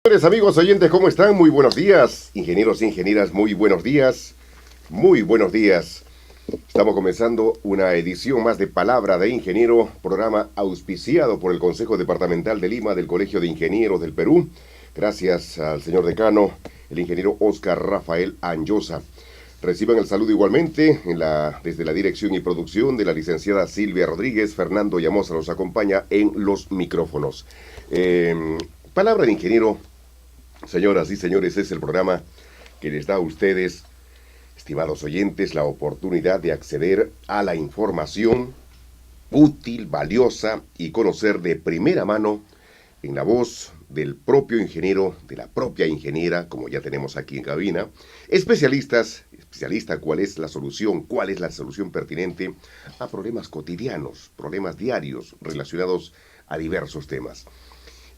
Señores, amigos oyentes, ¿cómo están? Muy buenos días. Ingenieros e ingenieras, muy buenos días. Muy buenos días. Estamos comenzando una edición más de Palabra de Ingeniero, programa auspiciado por el Consejo Departamental de Lima del Colegio de Ingenieros del Perú. Gracias al señor decano, el ingeniero Oscar Rafael Anjosa. Reciban el saludo igualmente desde la dirección y producción de la licenciada Silvia Rodríguez. Fernando Llamosa nos acompaña en los micrófonos. Palabra de Ingeniero, señoras y señores, es el programa que les da a ustedes, estimados oyentes, la oportunidad de acceder a la información útil, valiosa y conocer de primera mano en la voz del propio ingeniero, de la propia ingeniera, como ya tenemos aquí en cabina, especialista, cuál es la solución pertinente a problemas cotidianos, problemas diarios relacionados a diversos temas.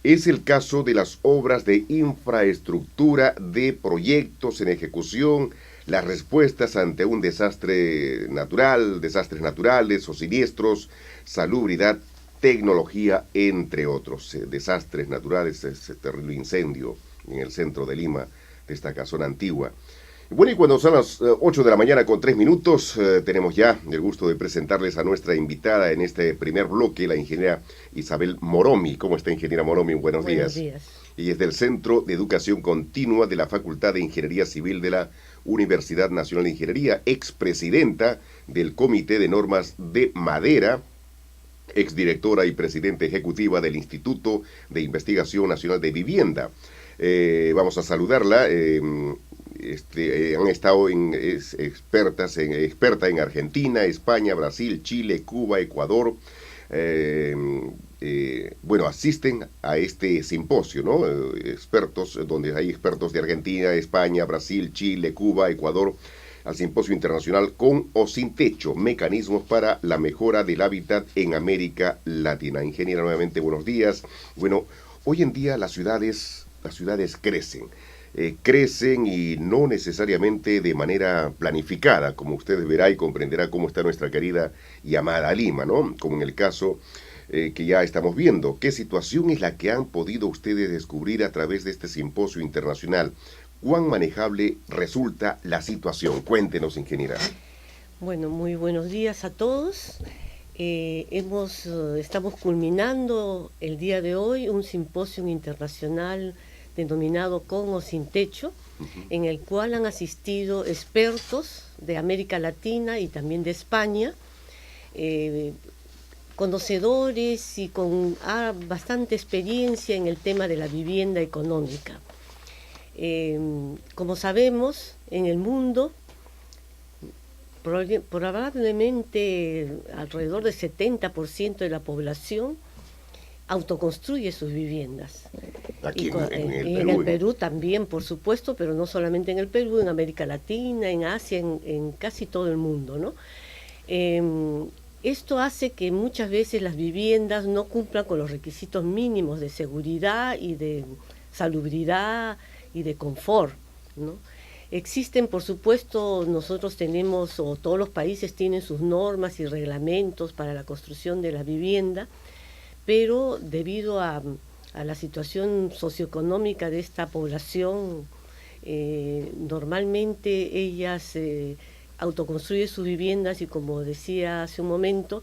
Es el caso de las obras de infraestructura, de proyectos en ejecución, las respuestas ante un desastre natural, desastres naturales o siniestros, salubridad, tecnología, entre otros. Desastres naturales, ese terrible incendio en el centro de Lima, de esta casona antigua. Bueno, y cuando son las 8 de la mañana con 3 minutos, tenemos ya el gusto de presentarles a nuestra invitada en este primer bloque, la ingeniera Isabel Moromi. ¿Cómo está, ingeniera Moromi? Buenos días. Buenos días. Y es del Centro de Educación Continua de la Facultad de Ingeniería Civil de la Universidad Nacional de Ingeniería, expresidenta del Comité de Normas de Madera, exdirectora y presidenta ejecutiva del Instituto de Investigación Nacional de Vivienda. Vamos a saludarla. Han estado experta en Argentina, España, Brasil, Chile, Cuba, Ecuador. Asisten a este simposio, ¿no? Expertos, donde hay expertos de Argentina, España, Brasil, Chile, Cuba, Ecuador, al simposio internacional Con o Sin Techo, mecanismos para la mejora del hábitat en América Latina. Ingeniera, nuevamente buenos días. Bueno, hoy en día las ciudades crecen y no necesariamente de manera planificada, como usted verá y comprenderá cómo está nuestra querida y amada Lima, ¿no? Como en el caso que ya estamos viendo. ¿Qué situación es la que han podido ustedes descubrir a través de este simposio internacional? ¿Cuán manejable resulta la situación? Cuéntenos, ingeniera. Bueno, muy buenos días a todos. Estamos culminando el día de hoy un simposio internacional denominado Con o Sin Techo, en el cual han asistido expertos de América Latina y también de España, conocedores y con bastante experiencia en el tema de la vivienda económica. Como sabemos, en el mundo, probablemente alrededor del 70% de la población autoconstruye sus viviendas. Aquí en el Perú también, por supuesto, pero no solamente en el Perú, en América Latina, en Asia, en casi todo el mundo, ¿no? Esto hace que muchas veces las viviendas no cumplan con los requisitos mínimos de seguridad y de salubridad y de confort, ¿no? Existen, por supuesto, nosotros tenemos, o todos los países tienen sus normas y reglamentos para la construcción de la vivienda, pero debido a la situación socioeconómica de esta población, normalmente ellas autoconstruyen sus viviendas y, como decía hace un momento,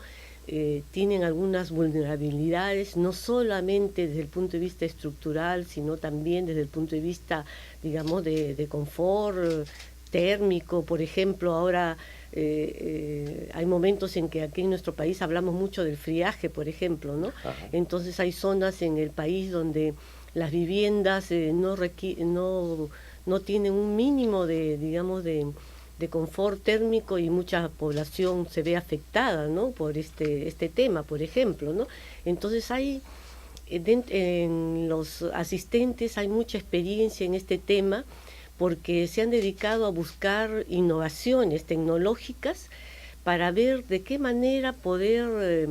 tienen algunas vulnerabilidades, no solamente desde el punto de vista estructural, sino también desde el punto de vista, digamos, de confort térmico. Por ejemplo, ahora hay momentos en que aquí en nuestro país hablamos mucho del friaje, por ejemplo, ¿no? Ajá. Entonces hay zonas en el país donde las viviendas no tienen un mínimo de confort térmico y mucha población se ve afectada, ¿no? Por este tema, por ejemplo, ¿no? Entonces en los asistentes hay mucha experiencia en este tema, porque se han dedicado a buscar innovaciones tecnológicas para ver de qué manera poder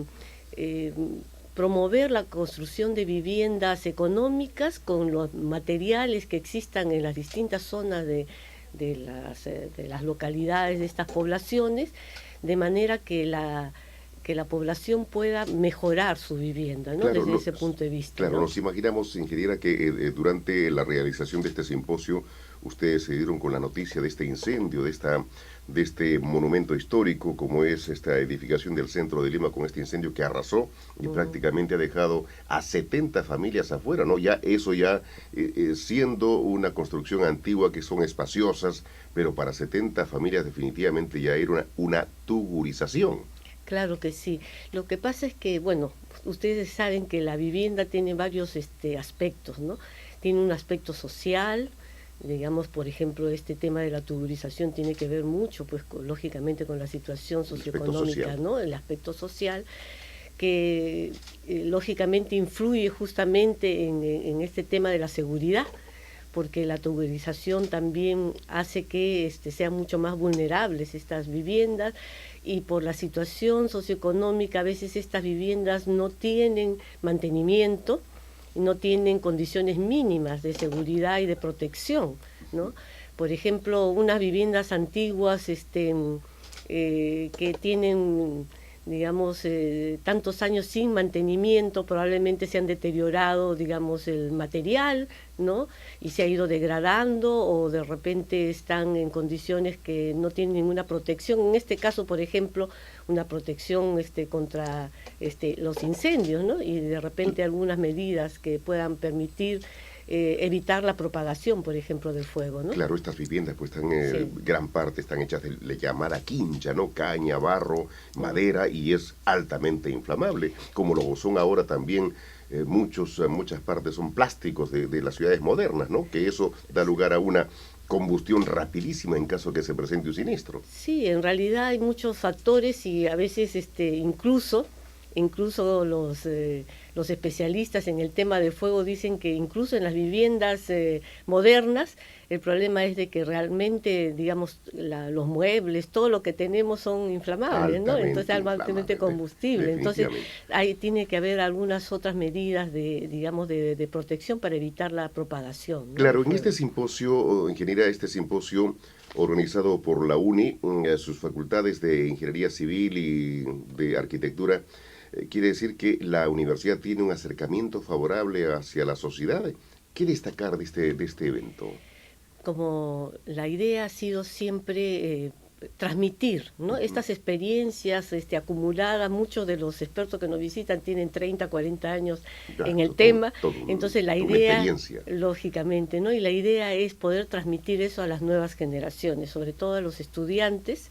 promover la construcción de viviendas económicas con los materiales que existan en las distintas zonas de las localidades de estas poblaciones, de manera que que la población pueda mejorar su vivienda, ¿no? Claro, Desde ese punto de vista. claro, ¿no? nos imaginamos, ingeniera, que durante la realización de este simposio, ustedes se dieron con la noticia de este incendio, de este monumento histórico, como es esta edificación del centro de Lima, con este incendio que arrasó y prácticamente ha dejado a 70 familias afuera, ¿no? Ya eso siendo una construcción antigua, que son espaciosas, pero para 70 familias definitivamente ya era una tugurización. Claro que sí. Lo que pasa es que, bueno, ustedes saben que la vivienda tiene varios aspectos, ¿no? Tiene un aspecto social, digamos, por ejemplo, este tema de la tuburización tiene que ver mucho, pues, lógicamente con la situación socioeconómica, ¿no? El aspecto social, que lógicamente influye justamente en este tema de la seguridad, porque la tuburización también hace que sean mucho más vulnerables estas viviendas, y por la situación socioeconómica a veces estas viviendas no tienen mantenimiento, no tienen condiciones mínimas de seguridad y de protección, ¿no? Por ejemplo, unas viviendas antiguas que tienen, digamos, tantos años sin mantenimiento, probablemente se han deteriorado, digamos, el material, ¿no? Y se ha ido degradando, o de repente están en condiciones que no tienen ninguna protección. En este caso, por ejemplo, una protección contra los incendios, ¿no? Y de repente algunas medidas que puedan permitir evitar la propagación, por ejemplo, del fuego, ¿no? Claro, estas viviendas pues están, Sí. gran parte están hechas de la llamada quincha, ¿no? Caña, barro, madera, y es altamente inflamable, como lo son ahora también muchas partes son plásticos de las ciudades modernas, ¿no? Que eso da lugar a una combustión rapidísima en caso que se presente un siniestro. Sí, en realidad hay muchos factores, y a veces incluso los especialistas en el tema del fuego dicen que incluso en las viviendas modernas el problema es de que realmente, digamos, los muebles, todo lo que tenemos son inflamables, ¿no? Entonces altamente combustible. Entonces ahí tiene que haber algunas otras medidas digamos, de protección para evitar la propagación, ¿no? Claro, en este simposio, ingeniera, este simposio organizado por la UNI, sus facultades de Ingeniería Civil y de Arquitectura, quiere decir que la universidad tiene un acercamiento favorable hacia la sociedad. ¿Qué destacar de este evento? Como la idea ha sido siempre transmitir, ¿no? Estas experiencias acumuladas. Muchos de los expertos que nos visitan tienen 30, 40 años en el tema, entonces la idea, lógicamente, ¿no? Y la idea es poder transmitir eso a las nuevas generaciones, sobre todo a los estudiantes,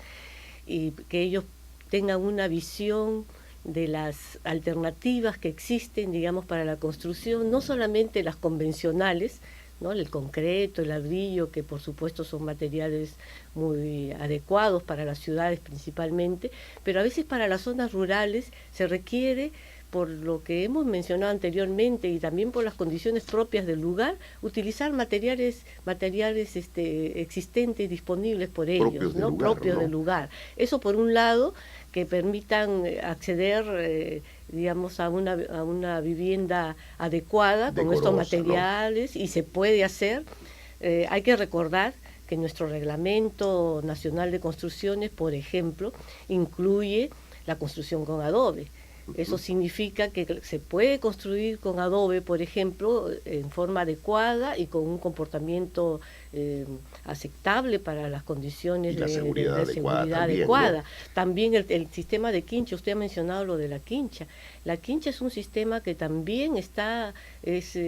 y que ellos tengan una visión de las alternativas que existen, digamos, para la construcción, no solamente las convencionales, ¿no? El concreto, el ladrillo, que por supuesto son materiales muy adecuados para las ciudades principalmente, pero a veces para las zonas rurales se requiere, por lo que hemos mencionado anteriormente y también por las condiciones propias del lugar, utilizar materiales existentes, disponibles por ellos, propios del lugar. Eso por un lado, que permitan acceder, digamos, a una vivienda adecuada, decorosa, con estos materiales, ¿no? Y se puede hacer. Hay que recordar que nuestro Reglamento Nacional de Construcciones, por ejemplo, incluye la construcción con adobe. Eso significa que se puede construir con adobe, por ejemplo, en forma adecuada y con un comportamiento aceptable para las condiciones de seguridad adecuada. También el sistema de quincha, usted ha mencionado lo de la quincha. La quincha es un sistema que también es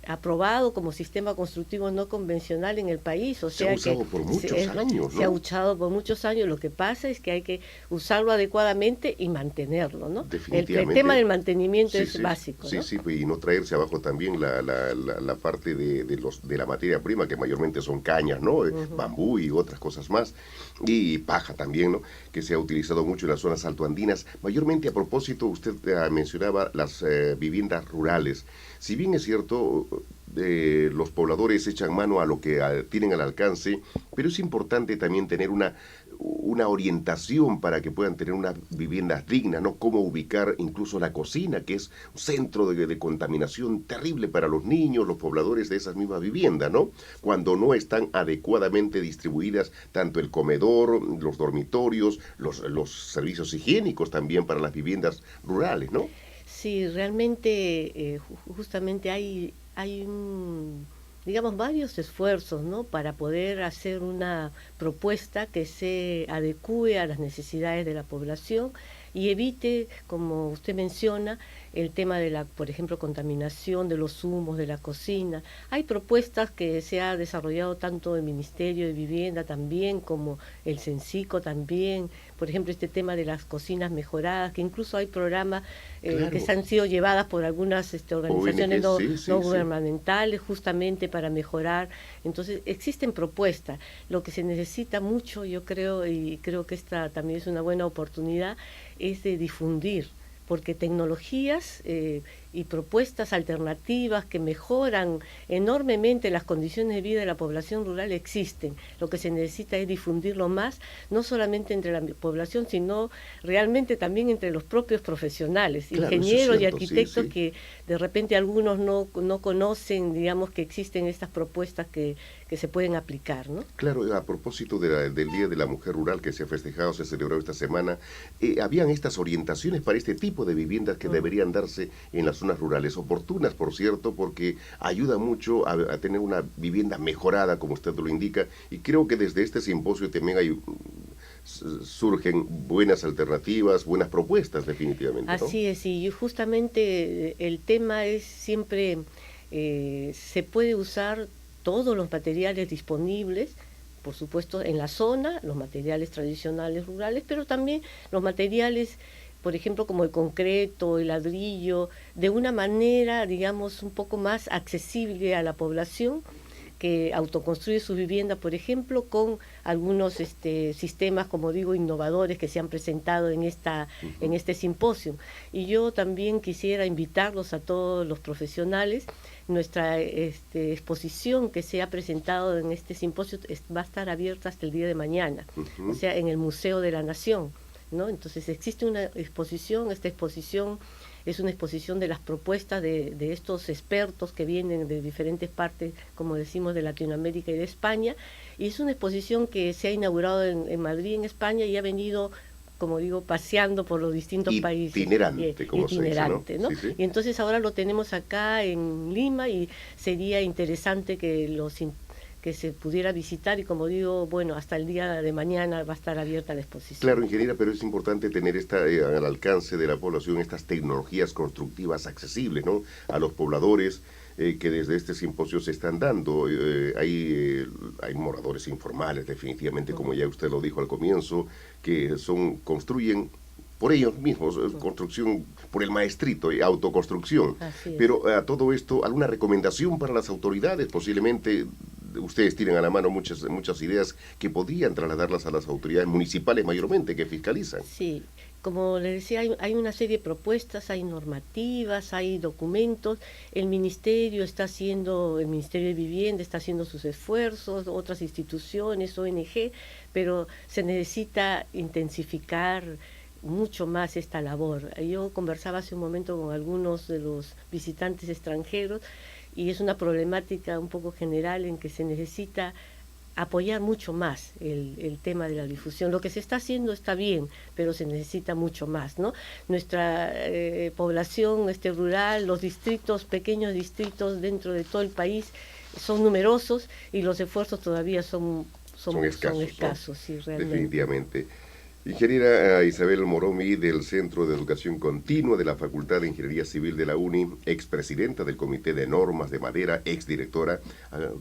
aprobado como sistema constructivo no convencional en el país. O sea, se ha usado por muchos años, ¿no? Se ha usado por muchos años. Lo que pasa es que hay que usarlo adecuadamente y mantenerlo, ¿no? El tema del mantenimiento es básico, ¿no? Sí, y no traerse abajo también la parte de la materia prima, que mayormente son cañas, ¿no? Bambú y otras cosas más, y paja también, ¿no? Que se ha utilizado mucho en las zonas altoandinas. Mayormente, a propósito, usted mencionaba las viviendas rurales. Si bien es cierto, los pobladores echan mano a lo que tienen al alcance, pero es importante también tener una orientación para que puedan tener unas viviendas dignas, ¿no? Cómo ubicar incluso la cocina, que es un centro de contaminación terrible para los niños, los pobladores de esas mismas viviendas, ¿no? Cuando no están adecuadamente distribuidas tanto el comedor, los dormitorios, los servicios higiénicos también para las viviendas rurales, ¿no? Sí, realmente justamente hay digamos, varios esfuerzos, ¿no? Para poder hacer una propuesta que se adecúe a las necesidades de la población y evite, como usted menciona, el tema de la, por ejemplo, contaminación de los humos de la cocina. Hay propuestas que se ha desarrollado tanto el Ministerio de Vivienda también como el CENCICO también, por ejemplo, este tema de las cocinas mejoradas, que incluso hay programas Claro. que se han sido llevadas por algunas organizaciones ONG, no gubernamentales justamente para mejorar. Entonces, existen propuestas. Lo que se necesita mucho, yo creo, y creo que esta también es una buena oportunidad, es de difundir, porque tecnologías y propuestas alternativas que mejoran enormemente las condiciones de vida de la población rural existen. Lo que se necesita es difundirlo más, no solamente entre la población, sino realmente también entre los propios profesionales, claro, ingenieros cierto, y arquitectos sí. que de repente algunos no conocen, digamos, que existen estas propuestas que se pueden aplicar, ¿no? Claro, a propósito del Día de la Mujer Rural que se ha festejado, se celebró esta semana, habían estas orientaciones para este tipo de viviendas que deberían darse en las zonas rurales, oportunas, por cierto, porque ayuda mucho a tener una vivienda mejorada, como usted lo indica, y creo que desde este simposio también surgen buenas alternativas, buenas propuestas, definitivamente, ¿no? Así es, y justamente el tema es siempre, se puede usar todos los materiales disponibles, por supuesto en la zona, los materiales tradicionales rurales, pero también los materiales, por ejemplo, como el concreto, el ladrillo, de una manera, digamos, un poco más accesible a la población que autoconstruye su vivienda, por ejemplo, con algunos sistemas, como digo, innovadores que se han presentado en este simposio. Y yo también quisiera invitarlos a todos los profesionales. Nuestra exposición que se ha presentado en este simposio va a estar abierta hasta el día de mañana, o sea, en el Museo de la Nación, ¿no? Entonces existe una exposición, esta exposición es una exposición de las propuestas de estos expertos que vienen de diferentes partes, como decimos, de Latinoamérica y de España, y es una exposición que se ha inaugurado en Madrid, en España, y ha venido, como digo, paseando por los distintos países. Itinerante, como itinerante, se dice, ¿no? ¿no? Sí, sí. Y entonces ahora lo tenemos acá en Lima y sería interesante que se pudiera visitar y, como digo, bueno, hasta el día de mañana va a estar abierta la exposición. Claro, ingeniera, pero es importante tener al alcance de la población estas tecnologías constructivas accesibles, ¿no? A los pobladores que desde este simposio se están dando. Hay moradores informales, definitivamente, como ya usted lo dijo al comienzo, que construyen por ellos mismos, construcción por el maestrito, autoconstrucción. Pero a todo esto, ¿alguna recomendación para las autoridades? Posiblemente ustedes tienen a la mano muchas ideas que podrían trasladarlas a las autoridades municipales mayormente, que fiscalizan. Sí, como les decía, hay una serie de propuestas, hay normativas, hay documentos. El Ministerio de Vivienda está haciendo sus esfuerzos, otras instituciones, ONG, pero se necesita intensificar mucho más esta labor. Yo conversaba hace un momento con algunos de los visitantes extranjeros y es una problemática un poco general en que se necesita apoyar mucho más el tema de la difusión. Lo que se está haciendo está bien, pero se necesita mucho más, ¿no? Nuestra población rural, los distritos, pequeños distritos dentro de todo el país son numerosos y los esfuerzos todavía son escasos, ¿no? Sí, realmente. Definitivamente. Ingeniera Isabel Moromi, del Centro de Educación Continua de la Facultad de Ingeniería Civil de la UNI, expresidenta del Comité de Normas de Madera, exdirectora,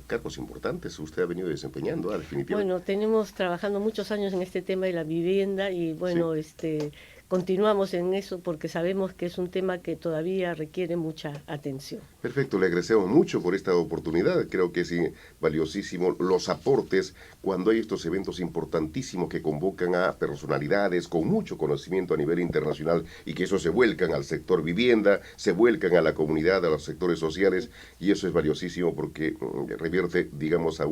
cargos importantes usted ha venido desempeñando, definitivamente. Bueno, tenemos trabajando muchos años en este tema de la vivienda y bueno, sí. Continuamos en eso porque sabemos que es un tema que todavía requiere mucha atención. Perfecto, le agradecemos mucho por esta oportunidad. Creo que es valiosísimo los aportes cuando hay estos eventos importantísimos que convocan a personalidades con mucho conocimiento a nivel internacional y que eso se vuelcan al sector vivienda, se vuelcan a la comunidad, a los sectores sociales, y eso es valiosísimo porque revierte, digamos, a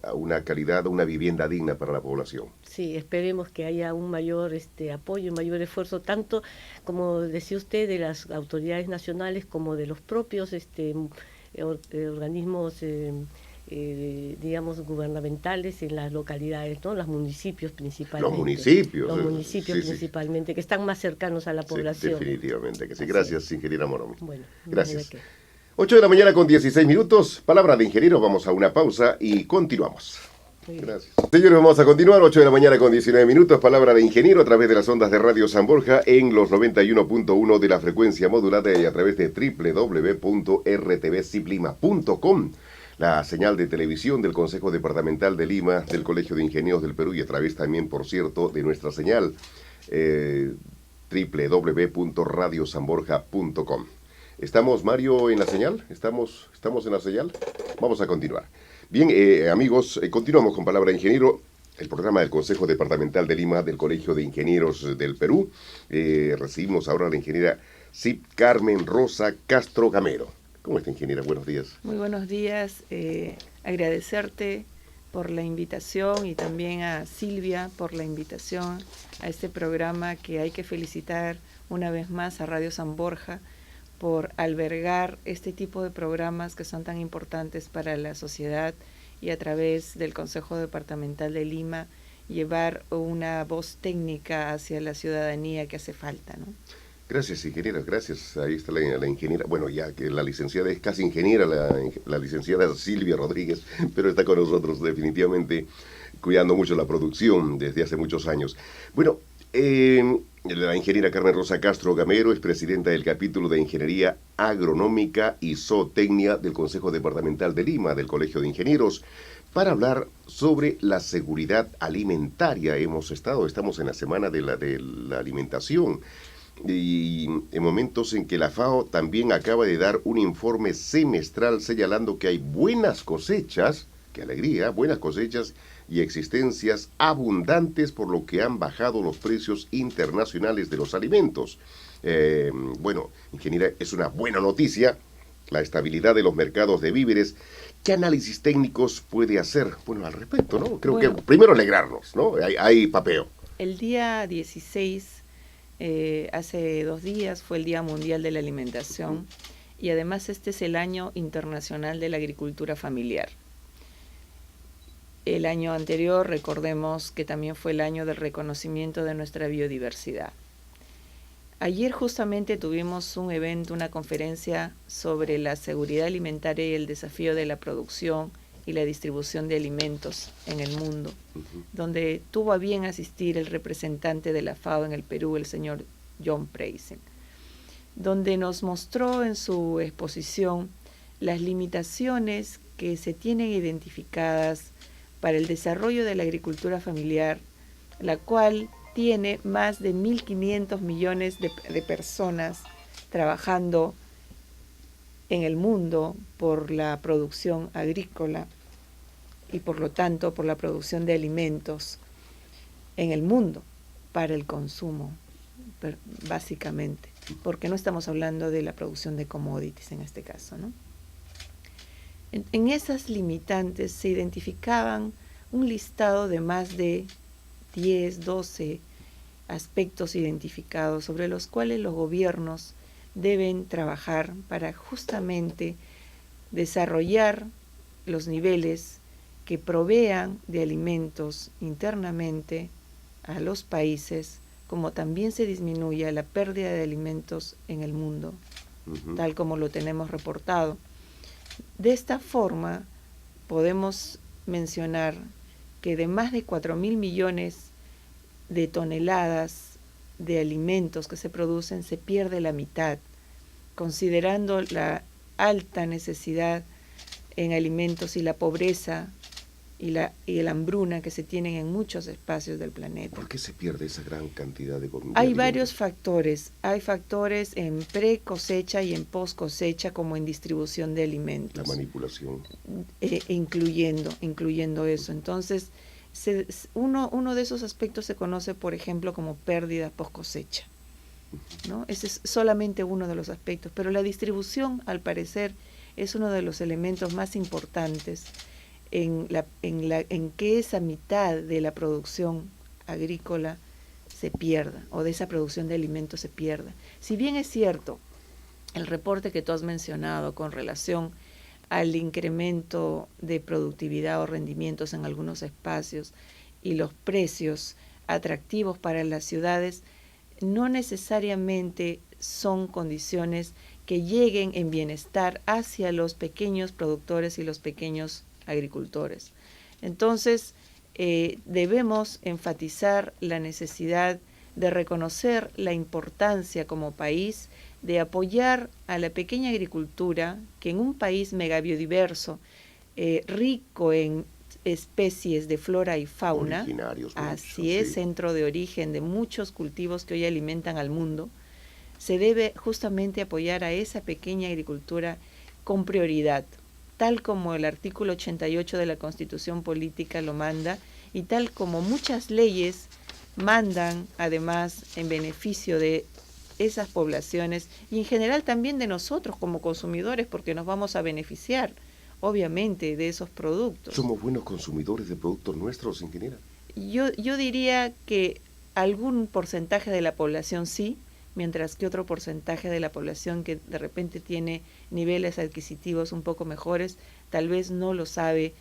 a una calidad, una vivienda digna para la población. Sí, esperemos que haya un mayor apoyo, un mayor esfuerzo, tanto, como decía usted, de las autoridades nacionales como de los propios organismos, digamos, gubernamentales en las localidades, ¿no? Los municipios principalmente. Los municipios sí, principalmente, que están más cercanos a la población. Sí, definitivamente que sí. Gracias, ingeniera Moromi. Bueno, gracias. 8 de la mañana con 16 minutos. Palabra de ingeniero. Vamos a una pausa y continuamos. Gracias. Señores, vamos a continuar. 8 de la mañana con 19 minutos. Palabra de ingeniero a través de las ondas de Radio San Borja en los 91.1 de la frecuencia modulada y a través de www.rtvciplima.com. La señal de televisión del Consejo Departamental de Lima, del Colegio de Ingenieros del Perú y a través también, por cierto, de nuestra señal www.radiosanborja.com. ¿Estamos, Mario, en la señal? ¿Estamos en la señal? Vamos a continuar. Bien, amigos, continuamos con Palabra de Ingeniero, el programa del Consejo Departamental de Lima del Colegio de Ingenieros del Perú. Recibimos ahora a la ingeniera Cip Carmen Rosa Castro Gamero. ¿Cómo está, ingeniera? Buenos días. Muy buenos días. Agradecerte por la invitación y también a Silvia por la invitación a este programa, que hay que felicitar una vez más a Radio San Borja por albergar este tipo de programas que son tan importantes para la sociedad y a través del Consejo Departamental de Lima llevar una voz técnica hacia la ciudadanía que hace falta, ¿no? Gracias, ingeniera, gracias. Ahí está la ingeniera, bueno, ya que la licenciada es casi ingeniera, la licenciada Silvia Rodríguez, pero está con nosotros definitivamente cuidando mucho la producción desde hace muchos años. Bueno, la ingeniera Carmen Rosa Castro Gamero es presidenta del capítulo de Ingeniería Agronómica y Zootecnia del Consejo Departamental de Lima, del Colegio de Ingenieros, para hablar sobre la seguridad alimentaria. Estamos en la semana de la alimentación, y en momentos en que la FAO también acaba de dar un informe semestral señalando que hay buenas cosechas, qué alegría, buenas cosechas y existencias abundantes, por lo que han bajado los precios internacionales de los alimentos. Bueno, ingeniera, es una buena noticia la estabilidad de los mercados de víveres. ¿Qué análisis técnicos puede hacer, bueno, al respecto, ¿no? Creo que primero alegrarnos, ¿no? Hay papeo. El día 16, hace 2 días, fue el Día Mundial de la Alimentación, y además este es el Año Internacional de la Agricultura Familiar. El año anterior, recordemos que también fue el año del reconocimiento de nuestra biodiversidad. Ayer justamente tuvimos un evento, una conferencia sobre la seguridad alimentaria y el desafío de la producción y la distribución de alimentos en el mundo, donde tuvo a bien asistir el representante de la FAO en el Perú, el señor John Preisen, donde nos mostró en su exposición las limitaciones que se tienen identificadas para el desarrollo de la agricultura familiar, la cual tiene más de 1.500 millones de personas trabajando en el mundo por la producción agrícola y por lo tanto por la producción de alimentos en el mundo para el consumo, básicamente, porque no estamos hablando de la producción de commodities en este caso, ¿no? En esas limitantes se identificaban un listado de más de 10, 12 aspectos identificados sobre los cuales los gobiernos deben trabajar para justamente desarrollar los niveles que provean de alimentos internamente a los países, como también se disminuya la pérdida de alimentos en el mundo, tal como lo tenemos reportado. De esta forma, podemos mencionar que de más de 4.000 millones de toneladas de alimentos que se producen, se pierde la mitad, considerando la alta necesidad en alimentos y la pobreza y la hambruna que se tienen en muchos espacios del planeta. ¿Por qué se pierde esa gran cantidad de alimentos? Hay varios factores. Hay factores en pre-cosecha y en post-cosecha, como en distribución de alimentos. La manipulación. Incluyendo eso. Entonces, uno de esos aspectos se conoce, por ejemplo, como pérdida post-cosecha, ¿no? Ese es solamente uno de los aspectos, pero la distribución, al parecer, es uno de los elementos más importantes en que esa mitad de la producción agrícola se pierda, o de esa producción de alimentos se pierda. Si bien es cierto, el reporte que tú has mencionado con relación al incremento de productividad o rendimientos en algunos espacios y los precios atractivos para las ciudades, no necesariamente son condiciones que lleguen en bienestar hacia los pequeños productores y los pequeños agricultores. Entonces, debemos enfatizar la necesidad de reconocer la importancia como país de apoyar a la pequeña agricultura, que en un país megabiodiverso, rico en especies de flora y fauna, así es, centro de origen de muchos cultivos que hoy alimentan al mundo, se debe justamente apoyar a esa pequeña agricultura con prioridad, tal como el artículo 88 de la Constitución Política lo manda y tal como muchas leyes mandan, además, en beneficio de esas poblaciones y en general también de nosotros como consumidores, porque nos vamos a beneficiar, obviamente, de esos productos. ¿Somos buenos consumidores de productos nuestros, ingeniera? Yo diría que algún porcentaje de la población sí, mientras que otro porcentaje de la población que de repente tiene niveles adquisitivos un poco mejores, tal vez no lo sabe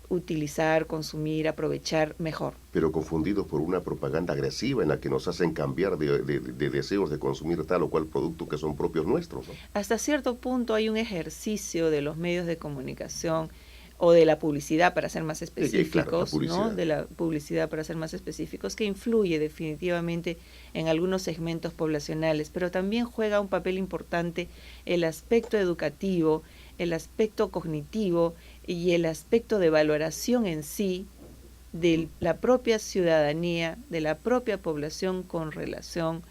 utilizar, consumir, aprovechar mejor. Pero confundidos por una propaganda agresiva en la que nos hacen cambiar de deseos de consumir tal o cual producto que son propios nuestros, ¿no? Hasta cierto punto hay un ejercicio de los medios de comunicación o de la publicidad, para ser más específicos, sí, claro, ¿no? De la publicidad, para ser más específicos, que influye definitivamente en algunos segmentos poblacionales, pero también juega un papel importante el aspecto educativo, el aspecto cognitivo y el aspecto de valoración en sí de la propia ciudadanía, de la propia población con relación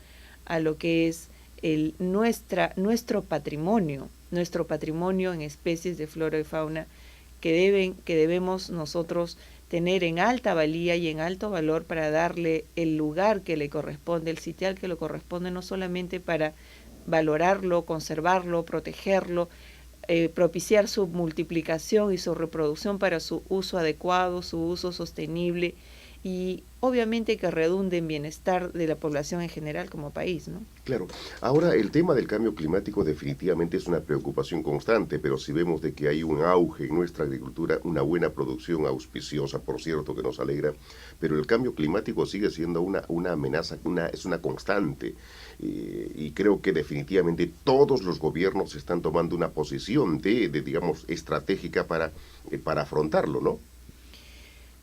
a lo que es nuestro patrimonio en especies de flora y fauna que debemos nosotros tener en alta valía y en alto valor para darle el lugar que le corresponde, el sitial que le corresponde, no solamente para valorarlo, conservarlo, protegerlo, propiciar su multiplicación y su reproducción para su uso adecuado, su uso sostenible y obviamente que redunde en bienestar de la población en general como país, ¿no? Claro. Ahora, el tema del cambio climático definitivamente es una preocupación constante, pero si vemos de que hay un auge en nuestra agricultura, una buena producción auspiciosa, por cierto, que nos alegra, pero el cambio climático sigue siendo una amenaza, es una constante, y creo que definitivamente todos los gobiernos están tomando una posición digamos, estratégica para afrontarlo, ¿no?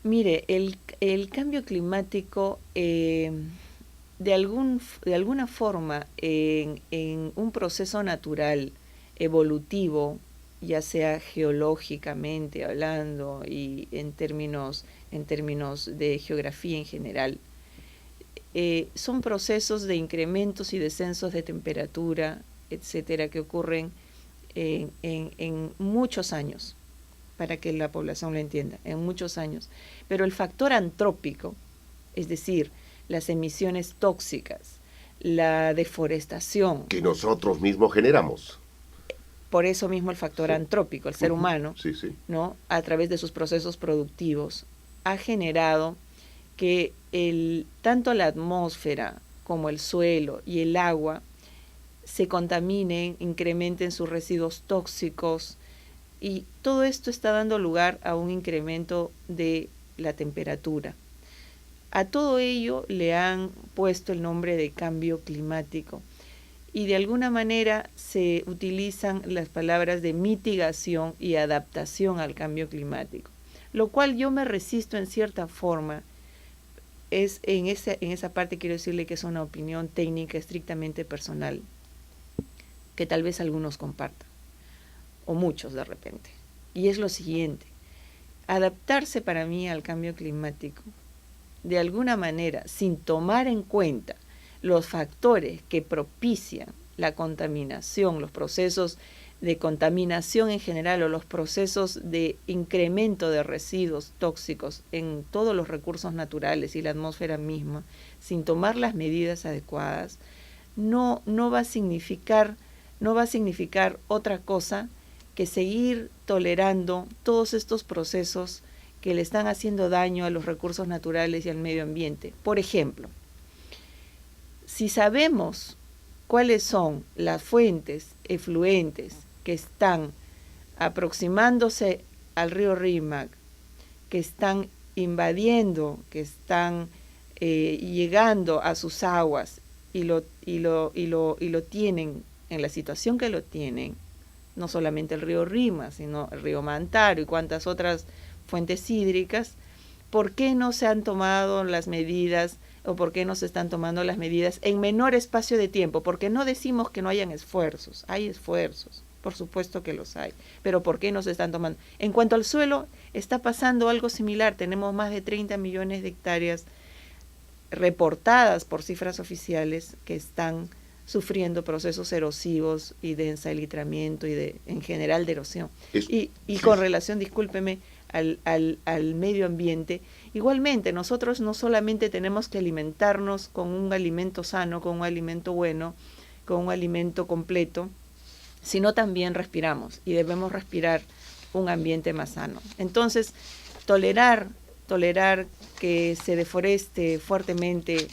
Mire, el cambio climático, de alguna forma, en un proceso natural, evolutivo, ya sea geológicamente hablando y en términos de geografía en general, son procesos de incrementos y descensos de temperatura, etcétera, que ocurren en muchos años, para que la población lo entienda, en muchos años. Pero el factor antrópico, es decir, las emisiones tóxicas, la deforestación, que nosotros mismos generamos. Por eso mismo el factor antrópico, el ser humano, sí, sí, ¿no? A través de sus procesos productivos, ha generado que tanto la atmósfera como el suelo y el agua se contaminen, incrementen sus residuos tóxicos, y todo esto está dando lugar a un incremento de la temperatura. A todo ello le han puesto el nombre de cambio climático y de alguna manera se utilizan las palabras de mitigación y adaptación al cambio climático, lo cual yo me resisto en cierta forma. En esa parte quiero decirle que es una opinión técnica estrictamente personal, que tal vez algunos compartan, o muchos de repente. Y es lo siguiente: adaptarse para mí al cambio climático, de alguna manera, sin tomar en cuenta los factores que propician la contaminación, los procesos de contaminación en general o los procesos de incremento de residuos tóxicos en todos los recursos naturales y la atmósfera misma, sin tomar las medidas adecuadas, no va a significar otra cosa que seguir tolerando todos estos procesos que le están haciendo daño a los recursos naturales y al medio ambiente. Por ejemplo, si sabemos cuáles son las fuentes efluentes que están aproximándose al río Rímac, que están invadiendo, que están llegando a sus aguas y lo tienen en la situación que lo tienen, no solamente el río Rímac, sino el río Mantaro y cuantas otras fuentes hídricas, ¿por qué no se han tomado las medidas o por qué no se están tomando las medidas en menor espacio de tiempo? Porque no decimos que no hayan esfuerzos, hay esfuerzos, por supuesto que los hay, pero ¿por qué no se están tomando? En cuanto al suelo, está pasando algo similar, tenemos más de 30 millones de hectáreas reportadas por cifras oficiales que están sufriendo procesos erosivos y de ensalitramiento y en general de erosión. Y con relación, discúlpeme, al medio ambiente, igualmente nosotros no solamente tenemos que alimentarnos con un alimento sano, con un alimento bueno, con un alimento completo, sino también respiramos y debemos respirar un ambiente más sano. Entonces, tolerar que se deforeste fuertemente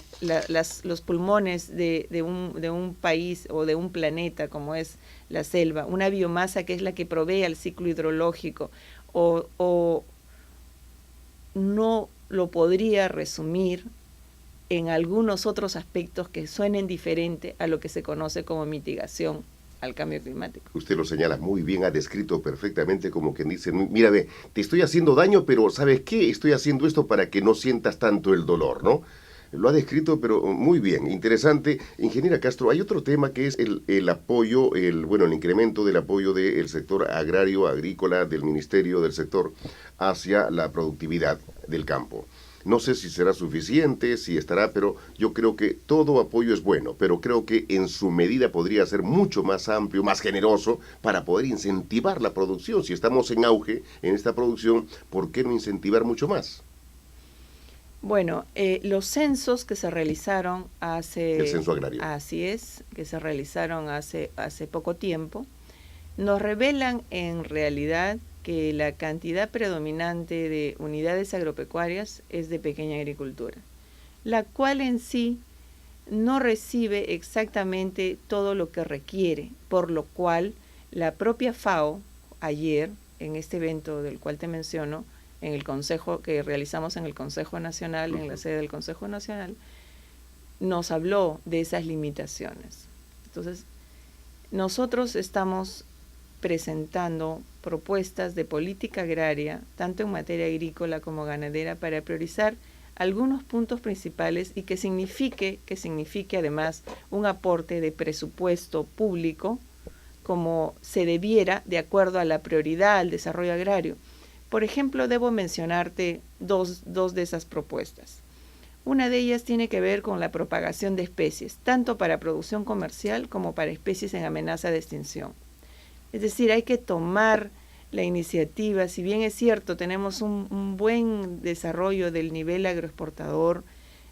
los pulmones de un país o de un planeta como es la selva, una biomasa que es la que provee al ciclo hidrológico, o no lo podría resumir en algunos otros aspectos que suenen diferente a lo que se conoce como mitigación al cambio climático. Usted lo señala muy bien, ha descrito perfectamente como quien dice, mira, ve, te estoy haciendo daño, pero ¿sabes qué? Estoy haciendo esto para que no sientas tanto el dolor, ¿no? Lo ha descrito, pero muy bien, interesante. Ingeniera Castro, hay otro tema que es el apoyo, el incremento del apoyo del sector agrario, agrícola, del ministerio, del sector, hacia la productividad del campo. No sé si será suficiente, si estará, pero yo creo que todo apoyo es bueno, pero creo que en su medida podría ser mucho más amplio, más generoso, para poder incentivar la producción. Si estamos en auge en esta producción, ¿por qué no incentivar mucho más? Bueno, los censos que se realizaron hace... El censo agrario. Así es, que se realizaron hace poco tiempo, nos revelan en realidad que la cantidad predominante de unidades agropecuarias es de pequeña agricultura, la cual en sí no recibe exactamente todo lo que requiere, por lo cual la propia FAO, ayer, en este evento del cual te menciono, en el consejo que realizamos en el Consejo Nacional, en la sede del Consejo Nacional, nos habló de esas limitaciones. Entonces, nosotros estamos presentando propuestas de política agraria, tanto en materia agrícola como ganadera, para priorizar algunos puntos principales y que signifique además un aporte de presupuesto público como se debiera de acuerdo a la prioridad al desarrollo agrario. Por ejemplo, debo mencionarte dos de esas propuestas. Una de ellas tiene que ver con la propagación de especies, tanto para producción comercial como para especies en amenaza de extinción. Es decir, hay que tomar la iniciativa. Si bien es cierto, tenemos un buen desarrollo del nivel agroexportador,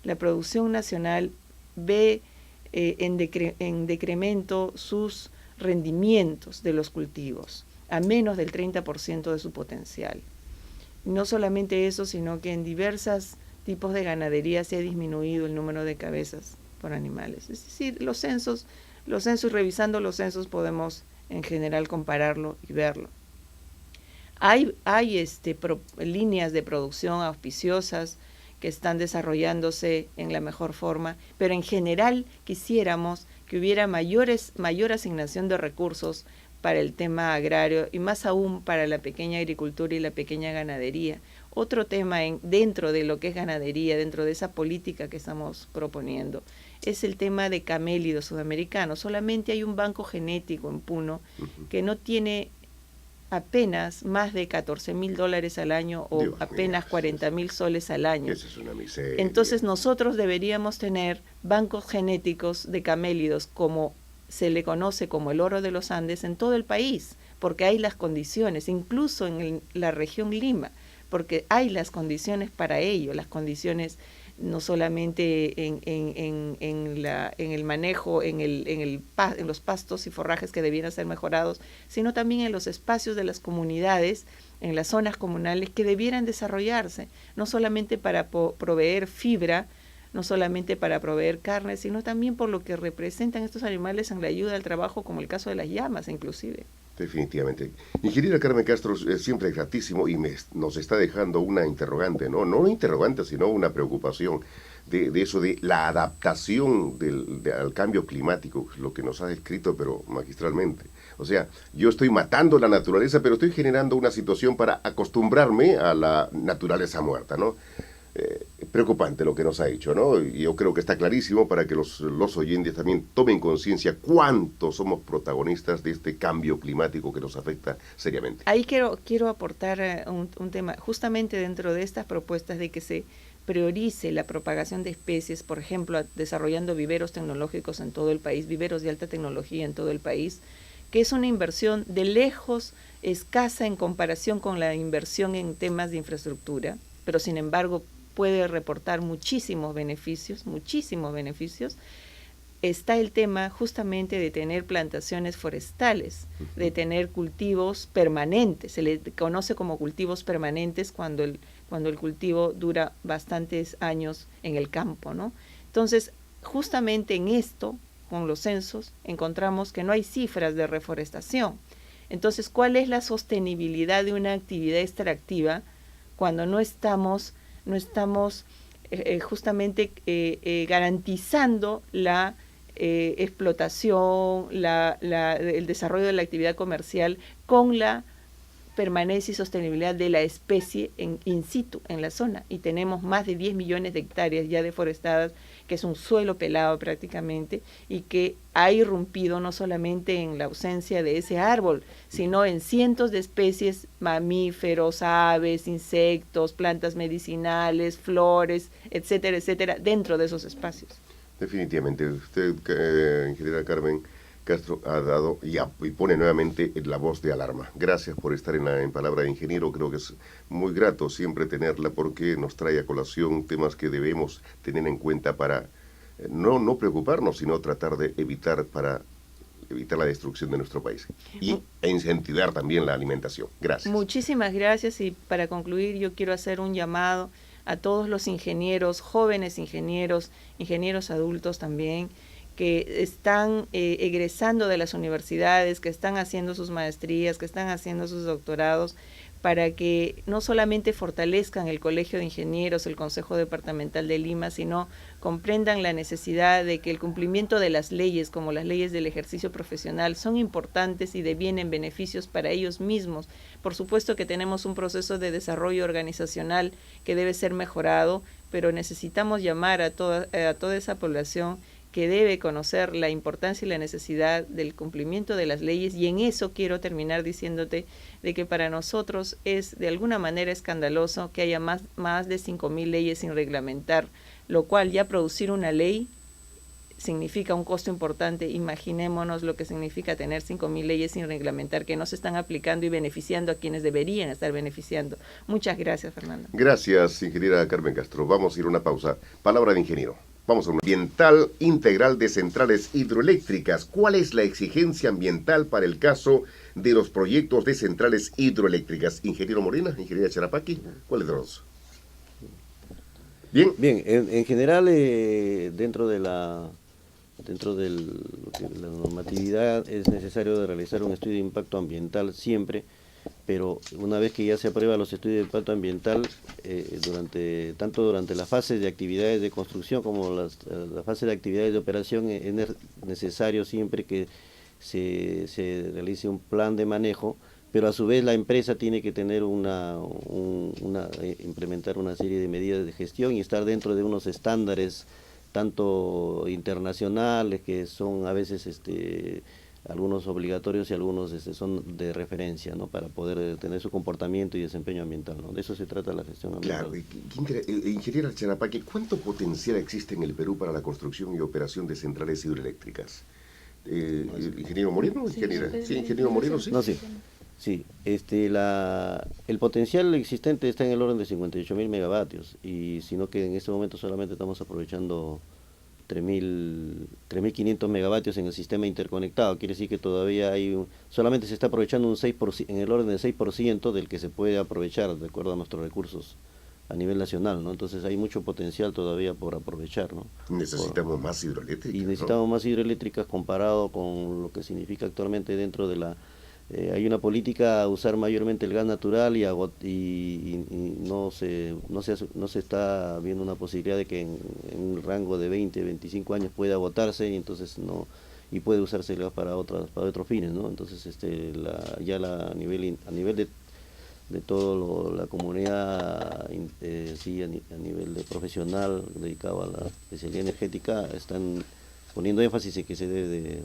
la producción nacional ve en decremento sus rendimientos de los cultivos, a menos del 30% de su potencial. No solamente eso, sino que en diversos tipos de ganadería se ha disminuido el número de cabezas por animales. Es decir, los censos, revisando los censos podemos en general compararlo y verlo. Hay líneas de producción auspiciosas que están desarrollándose en la mejor forma, pero en general quisiéramos que hubiera mayor asignación de recursos para el tema agrario y más aún para la pequeña agricultura y la pequeña ganadería. Otro tema dentro de lo que es ganadería, dentro de esa política que estamos proponiendo, es el tema de camélidos sudamericanos. Solamente hay un banco genético en Puno que no tiene apenas más de $14,000 al año o Dios apenas 40,000 soles al año. Eso es una miseria. Entonces nosotros deberíamos tener bancos genéticos de camélidos, como se le conoce como el oro de los Andes, en todo el país, porque hay las condiciones, incluso en la región Lima, porque hay las condiciones para ello, las condiciones no solamente en el manejo, en los pastos y forrajes que debieran ser mejorados, sino también en los espacios de las comunidades, en las zonas comunales que debieran desarrollarse, no solamente para proveer fibra, no solamente para proveer carne, sino también por lo que representan estos animales en la ayuda al trabajo, como el caso de las llamas inclusive. Definitivamente. Ingeniera Carmen Castro, es siempre gratísimo y nos está dejando una interrogante, ¿no? No una interrogante, sino una preocupación de eso de la adaptación al cambio climático, lo que nos ha descrito, pero magistralmente. O sea, yo estoy matando la naturaleza, pero estoy generando una situación para acostumbrarme a la naturaleza muerta, ¿no? Preocupante lo que nos ha dicho, ¿no? Y yo creo que está clarísimo para que los oyentes también tomen conciencia cuánto somos protagonistas de este cambio climático que nos afecta seriamente. Ahí quiero aportar un tema, justamente dentro de estas propuestas de que se priorice la propagación de especies, por ejemplo, desarrollando viveros tecnológicos en todo el país, viveros de alta tecnología en todo el país, que es una inversión de lejos escasa en comparación con la inversión en temas de infraestructura, pero sin embargo puede reportar muchísimos beneficios, está el tema justamente de tener plantaciones forestales, de tener cultivos permanentes, se le conoce como cultivos permanentes cuando el cultivo dura bastantes años en el campo, ¿no? Entonces, justamente en esto, con los censos, encontramos que no hay cifras de reforestación. Entonces, ¿cuál es la sostenibilidad de una actividad extractiva cuando no estamos justamente garantizando la explotación, el desarrollo de la actividad comercial con la permanencia y sostenibilidad de la especie in situ en la zona? Y tenemos más de 10 millones de hectáreas ya deforestadas, que es un suelo pelado prácticamente, y que ha irrumpido no solamente en la ausencia de ese árbol, sino en cientos de especies, mamíferos, aves, insectos, plantas medicinales, flores, etcétera, etcétera, dentro de esos espacios. Definitivamente. Usted, ingeniera Carmen Castro, ha dado y pone nuevamente la voz de alarma. Gracias por estar en Palabra de Ingeniero. Creo que es muy grato siempre tenerla porque nos trae a colación temas que debemos tener en cuenta para no preocuparnos, sino tratar de evitar la destrucción de nuestro país e incentivar también la alimentación. Gracias. Muchísimas gracias, y para concluir yo quiero hacer un llamado a todos los ingenieros, jóvenes ingenieros, ingenieros adultos también, que están egresando de las universidades, que están haciendo sus maestrías, que están haciendo sus doctorados, para que no solamente fortalezcan el Colegio de Ingenieros, el Consejo Departamental de Lima, sino comprendan la necesidad de que el cumplimiento de las leyes, como las leyes del ejercicio profesional, son importantes y devienen beneficios para ellos mismos. Por supuesto que tenemos un proceso de desarrollo organizacional que debe ser mejorado, pero necesitamos llamar a toda esa población que debe conocer la importancia y la necesidad del cumplimiento de las leyes, y en eso quiero terminar diciéndote de que para nosotros es de alguna manera escandaloso que haya más de 5.000 leyes sin reglamentar, lo cual ya producir una ley significa un costo importante. Imaginémonos lo que significa tener 5.000 leyes sin reglamentar que no se están aplicando y beneficiando a quienes deberían estar beneficiando. Muchas gracias, Fernando. Gracias, ingeniera Carmen Castro. Vamos a ir a una pausa. Palabra de ingeniero. Vamos a un ambiental integral de centrales hidroeléctricas. ¿Cuál es la exigencia ambiental para el caso de los proyectos de centrales hidroeléctricas? Ingeniero Morena, ingeniera Charapaqui, ¿cuál es de los? Bien. Bien, en general, dentro de la normatividad es necesario de realizar un estudio de impacto ambiental siempre, pero una vez que ya se aprueban los estudios de impacto ambiental, tanto durante la fase de actividades de construcción como la fase de actividades de operación, es necesario siempre que se realice un plan de manejo, pero a su vez la empresa tiene que tener implementar una serie de medidas de gestión y estar dentro de unos estándares tanto internacionales, que son a veces algunos obligatorios y algunos son de referencia, ¿no?, para poder tener su comportamiento y desempeño ambiental, ¿no? De eso se trata la gestión ambiental. Claro, ingeniera Charapaqui, ¿cuánto potencial existe en el Perú para la construcción y operación de centrales hidroeléctricas? ¿Ingeniero Moreno? Sí, ingeniero Moreno, sí. No, sí. Sí, el potencial existente está en el orden de 58.000 megavatios, y sino que en este momento solamente estamos aprovechando 3.500 megavatios en el sistema interconectado. Quiere decir que todavía solamente se está aprovechando un 6%, en el orden del 6% del que se puede aprovechar de acuerdo a nuestros recursos a nivel nacional, ¿no? Entonces hay mucho potencial todavía por aprovechar, ¿no? Necesitamos más hidroeléctricas, y necesitamos, ¿no?, más hidroeléctricas comparado con lo que significa actualmente dentro de la... hay una política a usar mayormente el gas natural y no se está viendo una posibilidad de que en un rango de 20, 25 años pueda agotarse, y entonces no, y puede usarse el gas para otros fines, ¿no? Entonces a nivel de toda la comunidad, sí, a nivel de profesional dedicado a la especialidad energética, están poniendo énfasis en que se debe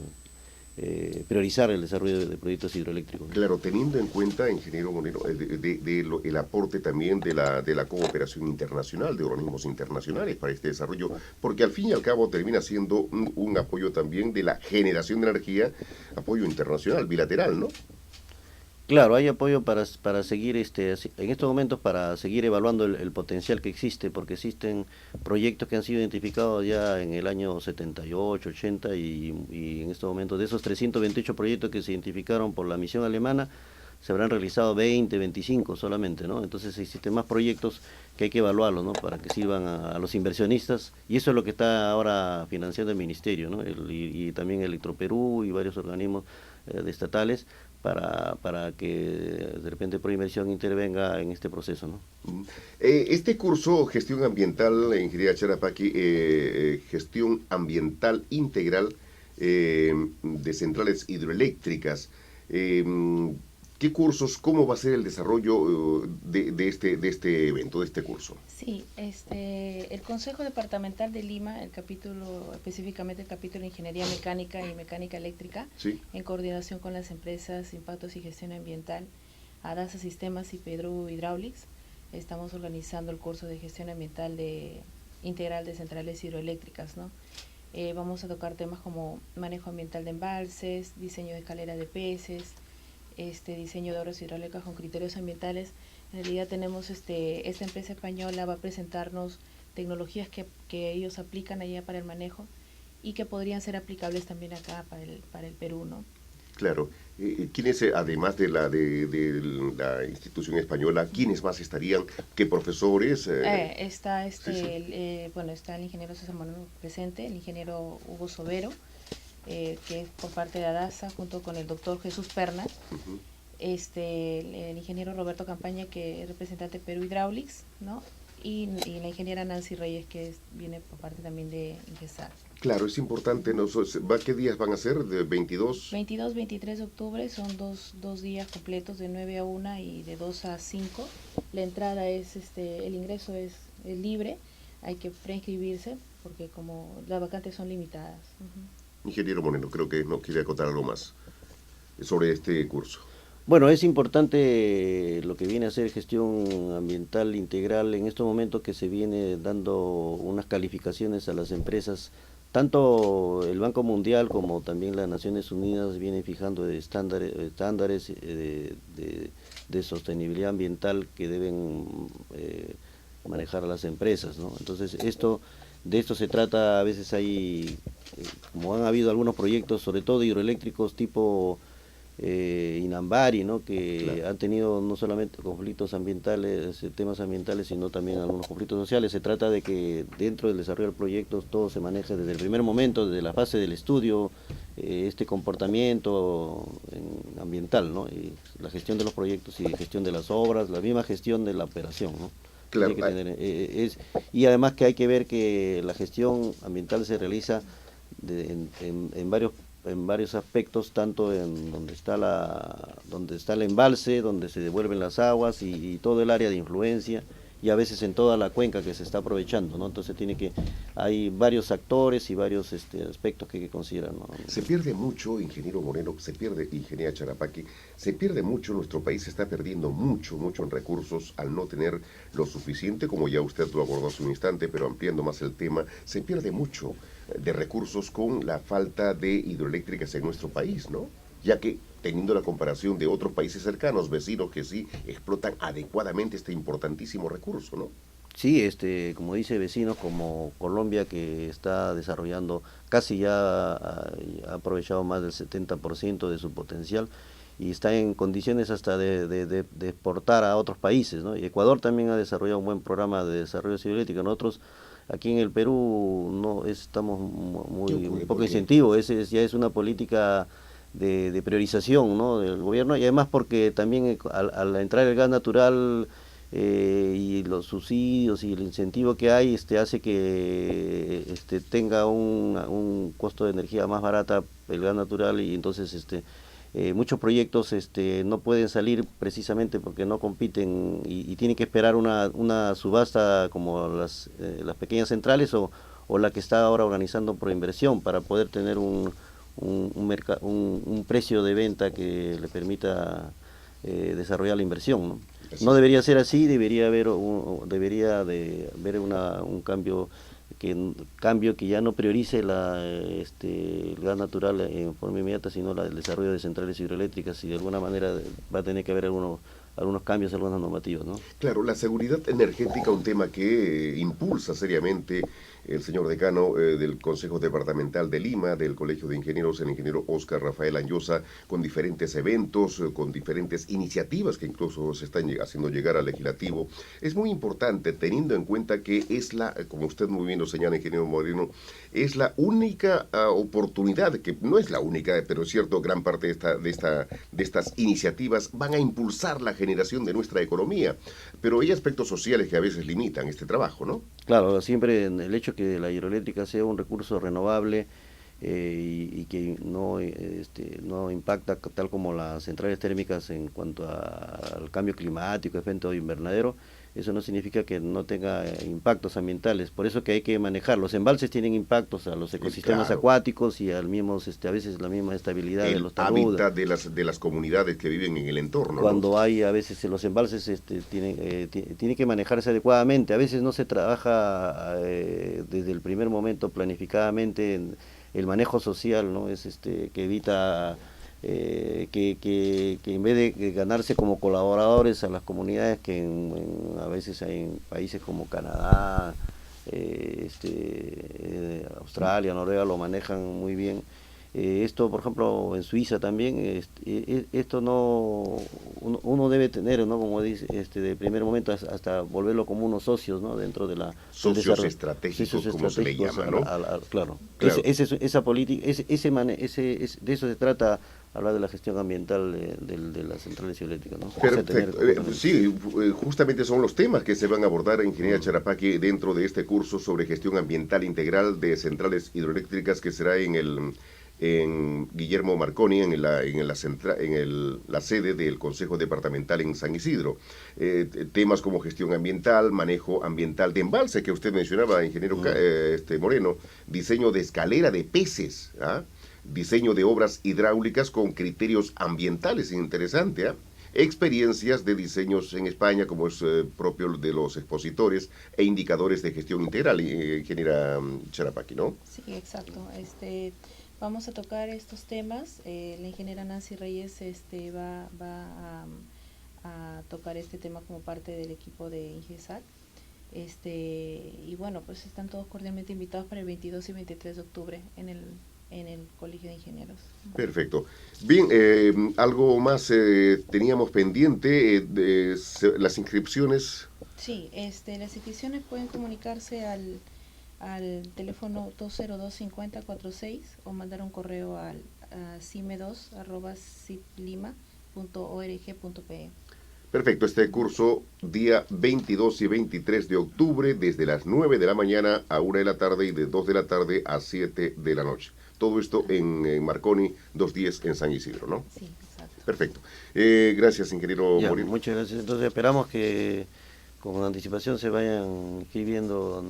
de priorizar el desarrollo de proyectos hidroeléctricos. Claro, teniendo en cuenta, ingeniero Monero, el aporte también de la cooperación internacional, de organismos internacionales para este desarrollo, porque al fin y al cabo termina siendo un apoyo también de la generación de energía, apoyo internacional, bilateral, ¿no? Claro, hay apoyo para seguir en estos momentos, para seguir evaluando el potencial que existe, porque existen proyectos que han sido identificados ya en el año 78, 80, y en estos momentos de esos 328 proyectos que se identificaron por la misión alemana, se habrán realizado 20, 25 solamente, ¿no? Entonces existen más proyectos que hay que evaluarlos, ¿no?, para que sirvan a los inversionistas, y eso es lo que está ahora financiando el Ministerio, ¿no? Y también Electroperú y varios organismos estatales, para que de repente Proinversión intervenga en este proceso, ¿no? Este curso, Gestión Ambiental, Ingeniería Charapaqui, Gestión Ambiental Integral de Centrales Hidroeléctricas, ¿qué cursos, cómo va a ser el desarrollo de este evento, de este curso? Sí, el Consejo Departamental de Lima, específicamente el capítulo de Ingeniería Mecánica y Mecánica Eléctrica, ¿Sí?, en coordinación con las empresas Impactos y Gestión Ambiental, ADASA Sistemas y Pedro Hydraulics, estamos organizando el curso de Gestión Ambiental Integral de Centrales Hidroeléctricas, ¿no? Vamos a tocar temas como manejo ambiental de embalses, diseño de escalera de peces, diseño de obras hidráulicas con criterios ambientales. En realidad tenemos esta empresa española va a presentarnos tecnologías que ellos aplican allá para el manejo y que podrían ser aplicables también acá para el Perú, ¿no? Claro. ¿Quiénes, además de la institución española, quiénes más estarían? ¿Qué profesores? Está sí. Bueno, está el ingeniero César Moreno presente, el ingeniero Hugo Sobero, que es por parte de ADASA, junto con el doctor Jesús Perna, el ingeniero Roberto Campaña, que es representante de Perú Hydraulics, ¿no? Y la ingeniera Nancy Reyes, que viene por parte también de Ingesar. Claro, es importante, ¿no? ¿Qué días van a ser? ¿De 22? 22, 23 de octubre, son dos días completos, de 9 a 1 y de 2 a 5. La entrada es, el ingreso es libre, hay que preinscribirse, porque como las vacantes son limitadas. Ingeniero Moreno, creo que no quiere acotar algo más sobre este curso. Bueno, es importante lo que viene a ser gestión ambiental integral en estos momentos, que se viene dando unas calificaciones a las empresas. Tanto el Banco Mundial como también las Naciones Unidas vienen fijando estándares de sostenibilidad ambiental que deben manejar a las empresas, ¿no? Entonces de esto se trata. A veces como han habido algunos proyectos, sobre todo hidroeléctricos tipo Inambari, ¿no?, que claro, han tenido no solamente conflictos ambientales, temas ambientales, sino también algunos conflictos sociales. Se trata de que dentro del desarrollo del proyecto todo se maneje desde el primer momento, desde la fase del estudio, comportamiento ambiental, ¿no?, y la gestión de los proyectos y gestión de las obras, la misma gestión de la operación, ¿no? Claro. Y además que hay que ver que la gestión ambiental se realiza en varios aspectos, tanto en donde está el embalse, donde se devuelven las aguas y todo el área de influencia, y a veces en toda la cuenca que se está aprovechando, ¿no? Entonces hay varios actores y varios aspectos que hay que considerar, ¿no? Se pierde mucho, ingeniero Moreno, ingeniera Charapaqui, se pierde mucho, nuestro país se está perdiendo mucho en recursos al no tener lo suficiente, como ya usted lo abordó hace un instante, pero ampliando más el tema, se pierde mucho de recursos con la falta de hidroeléctricas en nuestro país, ¿no? Ya que teniendo la comparación de otros países cercanos, vecinos, que sí explotan adecuadamente este importantísimo recurso, ¿no? Sí, como dice, vecinos como Colombia, que está desarrollando, casi ya ha aprovechado más del 70% de su potencial y está en condiciones hasta de exportar a otros países, ¿no? Y Ecuador también ha desarrollado un buen programa de desarrollo hidroeléctrico. Nosotros aquí en el Perú no estamos un poco incentivo, ya es una política de priorización, ¿no?, del gobierno, y además porque también al entrar el gas natural y los subsidios y el incentivo que hay hace que tenga un costo de energía más barata el gas natural, y entonces muchos proyectos no pueden salir precisamente porque no compiten y tienen que esperar una subasta como las pequeñas centrales o la que está ahora organizando Proinversión para poder tener un precio de venta que le permita desarrollar la inversión, ¿no? No debería ser así, debería haber un cambio que ya no priorice el gas natural en forma inmediata, sino el desarrollo de centrales hidroeléctricas, y de alguna manera va a tener que haber algunos cambios, algunas normativas, ¿no? Claro, la seguridad energética, un tema que impulsa seriamente el señor decano del Consejo Departamental de Lima, del Colegio de Ingenieros, el ingeniero Óscar Rafael Anyosa, con diferentes eventos, con diferentes iniciativas que incluso se están haciendo llegar al legislativo. Es muy importante, teniendo en cuenta que es como usted muy bien lo señala, ingeniero Moreno, es la única oportunidad, que no es la única, pero es cierto, gran parte de estas iniciativas van a impulsar la generación de nuestra economía, pero hay aspectos sociales que a veces limitan este trabajo, ¿no? Claro, siempre en el hecho que la hidroeléctrica sea un recurso renovable y que no impacta tal como las centrales térmicas en cuanto al cambio climático, efecto invernadero, eso no significa que no tenga impactos ambientales. Por eso que hay que manejar. Los embalses tienen impactos a los ecosistemas acuáticos y al mismo, a veces la misma estabilidad de los taludes. El hábitat de las comunidades que viven en el entorno, cuando ¿no? hay a veces los embalses tienen que manejarse adecuadamente. A veces no se trabaja desde el primer momento planificadamente en el manejo social, ¿no? Es que evita que en vez de ganarse como colaboradores a las comunidades que a veces hay en países como Canadá, Australia, Noruega lo manejan muy bien. Esto, por ejemplo, en Suiza también, esto uno debe tener, ¿no?, como dice, de primer momento hasta volverlo como unos socios, ¿no?, dentro de la socios estratégicos, como se le llama, ¿no? Claro. Claro. Esa política, de eso se trata, hablar de la gestión ambiental de las centrales eléctricas, ¿no? Perfecto. Sí, justamente son los temas que se van a abordar, ingeniera Charapaqui, dentro de este curso sobre gestión ambiental integral de centrales hidroeléctricas que será en Guillermo Marconi, en la sede del Consejo Departamental en San Isidro. Temas como gestión ambiental, manejo ambiental de embalse, que usted mencionaba, ingeniero Moreno, diseño de escalera de peces, diseño de obras hidráulicas con criterios ambientales, interesante, experiencias de diseños en España, como es propio de los expositores, e indicadores de gestión integral, ingeniera Charapaqui, ¿no? Sí, exacto. Vamos a tocar estos temas. La ingeniera Nancy Reyes va a tocar este tema como parte del equipo de INGESAC. Y bueno, pues están todos cordialmente invitados para el 22 y 23 de octubre en el Colegio de Ingenieros. Perfecto. Bien, algo más teníamos pendiente, las inscripciones. Sí, las inscripciones pueden comunicarse al teléfono 202-5046 o mandar un correo a cime2@ciplima.org.pe. Perfecto, este curso día 22 y 23 de octubre desde las 9 de la mañana a 1 de la tarde y de 2 de la tarde a 7 de la noche. Todo esto en Marconi 210 en San Isidro, ¿no? Sí, exacto. Perfecto. Gracias, ingeniero Moreno. Muchas gracias. Entonces esperamos que con anticipación se vayan inscribiendo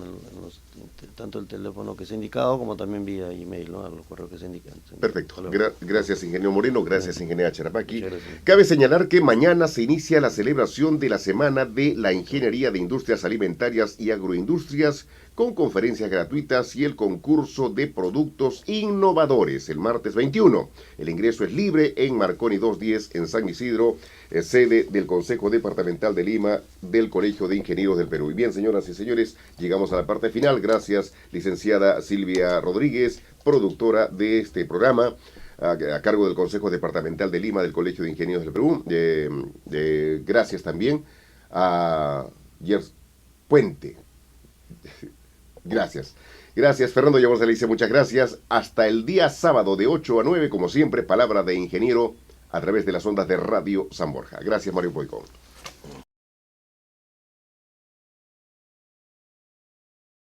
tanto el teléfono que se ha indicado como también vía email, ¿no? A los correos que se indican. Perfecto. Gracias, ingeniero Moreno. Gracias, ingeniera Charapaqui. Muchas gracias. Cabe señalar que mañana se inicia la celebración de la Semana de la Ingeniería de Industrias Alimentarias y Agroindustrias, con conferencias gratuitas y el concurso de productos innovadores el martes 21. El ingreso es libre en Marconi 210 en San Isidro, sede del Consejo Departamental de Lima del Colegio de Ingenieros del Perú. Y bien, señoras y señores, llegamos a la parte final. Gracias, licenciada Silvia Rodríguez, productora de este programa, a cargo del Consejo Departamental de Lima del Colegio de Ingenieros del Perú. Gracias también a Gers Puente. Gracias. Gracias, Fernando Llamosa le dice muchas gracias. Hasta el día sábado de 8 a 9, como siempre, palabra de ingeniero a través de las ondas de Radio San Borja. Gracias, Mario Poicón.